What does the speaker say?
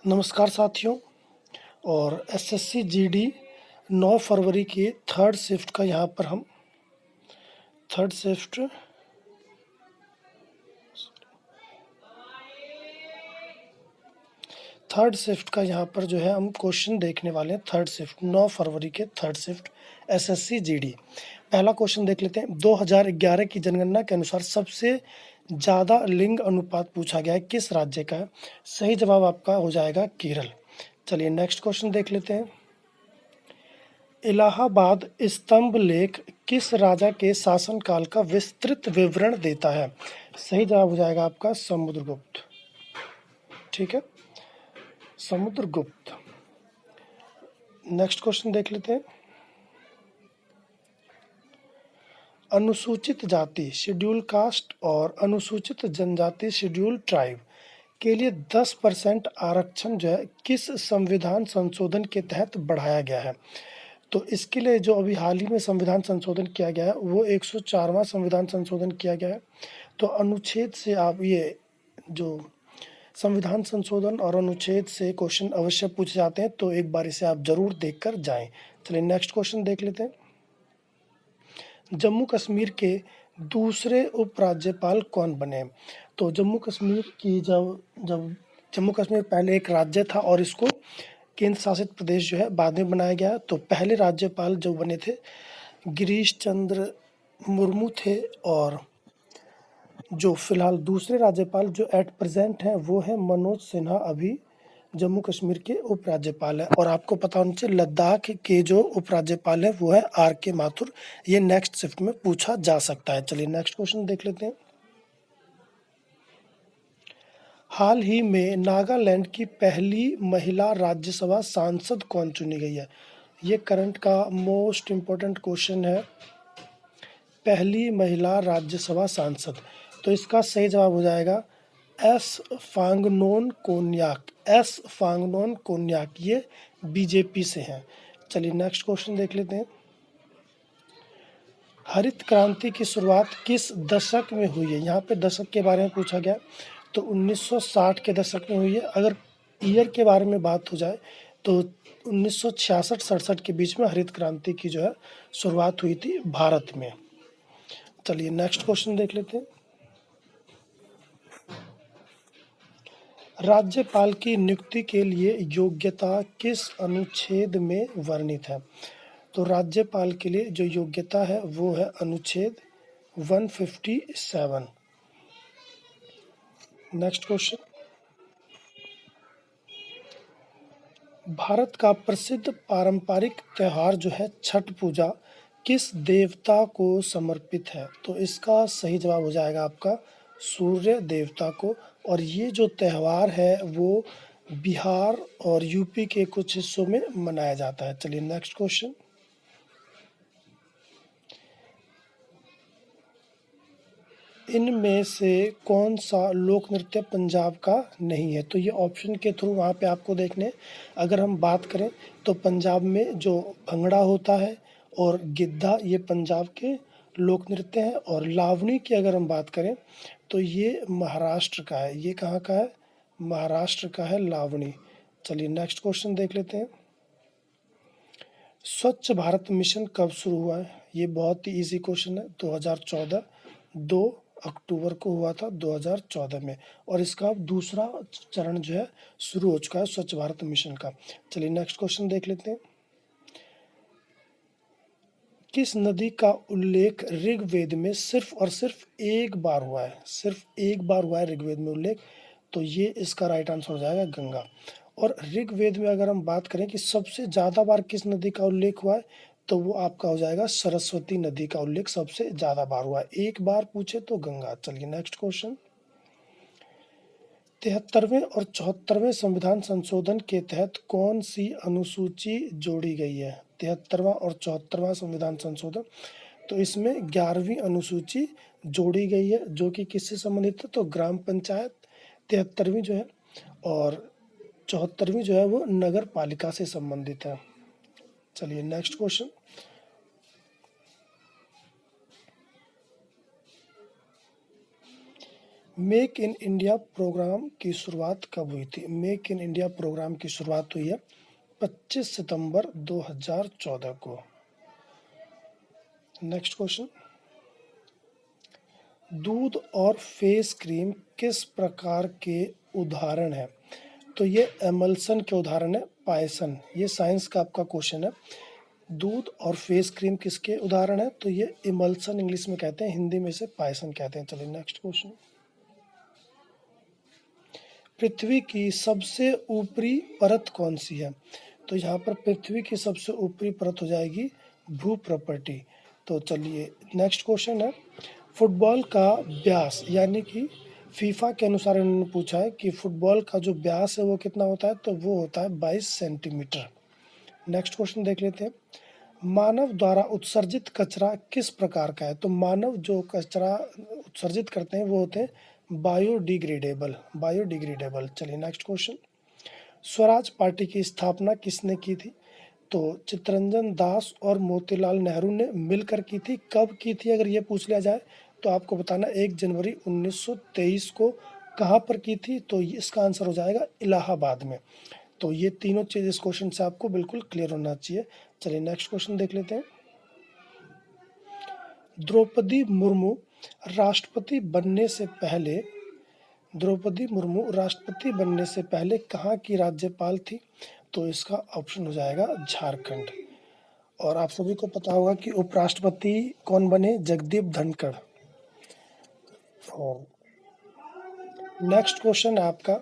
नमस्कार साथियों। और एसएससी जीडी 9 फरवरी की थर्ड शिफ्ट का यहाँ पर हम थर्ड शिफ्ट का यहाँ पर जो है हम क्वेश्चन देखने वाले हैं। थर्ड शिफ्ट 9 फरवरी के थर्ड शिफ्ट एसएससी जीडी। पहला क्वेश्चन देख लेते हैं। 2011 की जनगणना के अनुसार सबसे ज़्यादा लिंग अनुपात पूछा गया है, किस राज्य का है? सही जवाब आपका हो जाएगा केरल। चलिए नेक्स्ट क्वेश्चन देख लेते हैं। इलाहाबाद स्तंभ लेख किस राजा के शासनकाल का विस्तृत विवरण देता है? सही जवाब हो जाएगा आपका समुद्रगुप्त। ठीक है, समुद्रगुप्त। नेक्स्ट क्वेश्चन देख लेते हैं। अनुसूचित जाति शेड्यूल कास्ट और अनुसूचित जनजाति शेड्यूल ट्राइब के लिए 10% आरक्षण जो है किस संविधान संशोधन के तहत बढ़ाया गया है? तो इसके लिए जो अभी हाल ही में संविधान संशोधन किया गया है वो 104वां संविधान संशोधन किया गया है। तो अनुच्छेद से आप ये जो संविधान संशोधन और अनुच्छेद से क्वेश्चन अवश्य पूछे जाते हैं, तो एक बार इसे आप जरूर देखकर जाएं। चलिए नेक्स्ट क्वेश्चन देख लेते हैं। जम्मू कश्मीर के दूसरे उपराज्यपाल कौन बने? तो जम्मू कश्मीर की जब जम्मू कश्मीर पहले एक राज्य था और इसको केंद्र शासित प्रदेश जो है बाद में बनाया गया। तो पहले राज्यपाल जो बने थे गिरीश चंद्र मुर्मू थे, और जो फिलहाल दूसरे राज्यपाल जो एट प्रेजेंट हैं वो है मनोज सिन्हा, अभी जम्मू कश्मीर के उपराज्यपाल है। और आपको पता होना चाहिए लद्दाख के जो उपराज्यपाल है वो है RK माथुर। ये नेक्स्ट शिफ्ट में पूछा जा सकता है। चलिए नेक्स्ट क्वेश्चन देख लेते हैं। हाल ही में नागालैंड की पहली महिला राज्यसभा सांसद कौन चुनी गई है? ये करंट का मोस्ट इम्पोर्टेंट क्वेश्चन है। पहली महिला राज्यसभा सांसद, तो इसका सही जवाब हो जाएगा एस फांगनोन कोन्याक। ये बीजेपी से हैं। चलिए नेक्स्ट क्वेश्चन देख लेते हैं। हरित क्रांति की शुरुआत किस दशक में हुई है? यहाँ पे दशक के बारे में पूछा गया, तो 1960 के दशक में हुई है। अगर ईयर के बारे में बात हो जाए तो 1966-67 के बीच में हरित क्रांति की जो है शुरुआत हुई थी भारत में। चलिए नेक्स्ट क्वेश्चन देख लेते हैं। राज्यपाल की नियुक्ति के लिए योग्यता किस अनुच्छेद में वर्णित है? तो राज्यपाल के लिए जो योग्यता है वो है अनुच्छेद 157। Next question. भारत का प्रसिद्ध पारंपरिक त्योहार जो है छठ पूजा किस देवता को समर्पित है? तो इसका सही जवाब हो जाएगा आपका सूर्य देवता को। और ये जो त्यौहार है वो बिहार और यूपी के कुछ हिस्सों में मनाया जाता है। चलिए नेक्स्ट क्वेश्चन। इनमें से कौन सा लोक नृत्य पंजाब का नहीं है? तो ये ऑप्शन के थ्रू वहाँ पे आपको देखने। अगर हम बात करें तो पंजाब में जो भंगड़ा होता है और गिद्धा ये पंजाब के लोक नृत्य हैं। और लावणी की अगर हम बात करें तो ये महाराष्ट्र का है। ये कहाँ का है? महाराष्ट्र का है लावणी। चलिए नेक्स्ट क्वेश्चन देख लेते हैं। स्वच्छ भारत मिशन कब शुरू हुआ है? ये बहुत ही इजी क्वेश्चन है। 2014, 2 अक्टूबर को हुआ था 2014 में। और इसका दूसरा चरण जो है शुरू हो चुका है स्वच्छ भारत मिशन का। चलिए नेक्स्ट क्वेश्चन देख लेते हैं। किस नदी का उल्लेख ऋग्वेद में सिर्फ और सिर्फ एक बार हुआ है? सिर्फ एक बार हुआ है ऋग्वेद में उल्लेख, तो ये इसका राइट आंसर हो जाएगा गंगा। और ऋग्वेद में अगर हम बात करें कि सबसे ज़्यादा बार किस नदी का उल्लेख हुआ है, तो वो आपका हो जाएगा सरस्वती नदी का उल्लेख सबसे ज़्यादा बार हुआ है। एक बार पूछे तो गंगा। चलिए नेक्स्ट क्वेश्चन। 73वें और 74वें संविधान संशोधन के तहत कौन सी अनुसूची जोड़ी गई है? 73वां और 74वां संविधान संशोधन, तो इसमें 11वीं अनुसूची जोड़ी गई है जो कि किससे संबंधित है? तो ग्राम पंचायत। 73वीं जो है और 74वीं जो है वो नगर पालिका से संबंधित है। चलिए next question. Make in India programme की शुरुआत कब हुई थी? मेक इन इंडिया प्रोग्राम की शुरुआत हुई है 25 सितंबर 2014 को। नेक्स्ट क्वेश्चन, दूध और फेस क्रीम किस प्रकार के उदाहरण है? तो ये एमल्सन के उदाहरण है, पायसन। ये साइंस का आपका क्वेश्चन है। दूध और फेस क्रीम किसके उदाहरण है? तो ये इमल्सन इंग्लिश में कहते हैं, हिंदी में इसे पायसन कहते हैं। चलिए नेक्स्ट क्वेश्चन, पृथ्वी की सबसे ऊपरी परत कौन सी है? तो यहाँ पर पृथ्वी की सबसे ऊपरी परत हो जाएगी भूप्रपटी। तो चलिए नेक्स्ट क्वेश्चन है, फुटबॉल का व्यास, यानी कि फीफा के अनुसार इन्होंने पूछा है कि फुटबॉल का जो व्यास है वो कितना होता है? तो वो होता है 22 सेंटीमीटर। नेक्स्ट क्वेश्चन देख लेते हैं, मानव द्वारा उत्सर्जित कचरा किस प्रकार का है? तो मानव जो कचरा उत्सर्जित करते हैं वो होते हैं बायोडिग्रेडेबल। चलिए नेक्स्ट क्वेश्चन, स्वराज पार्टी की स्थापना किसने की थी? तो चित्तरंजन दास और मोतीलाल नेहरू ने मिलकर की थी। कब की थी अगर ये पूछ लिया जाए तो आपको बताना 1 जनवरी 1923 को। कहाँ पर की थी? तो इसका आंसर हो जाएगा इलाहाबाद में। तो ये तीनों चीज़ इस क्वेश्चन से आपको बिल्कुल क्लियर होना चाहिए। चलिए नेक्स्ट क्वेश्चन देख लेते हैं, द्रौपदी मुर्मू राष्ट्रपति बनने से पहले द्रौपदी मुर्मू राष्ट्रपति बनने से पहले कहाँ की राज्यपाल थी? तो इसका ऑप्शन हो जाएगा झारखंड। और आप सभी को पता होगा कि उपराष्ट्रपति कौन बने? जगदीप धनखड़। और नेक्स्ट क्वेश्चन है आपका,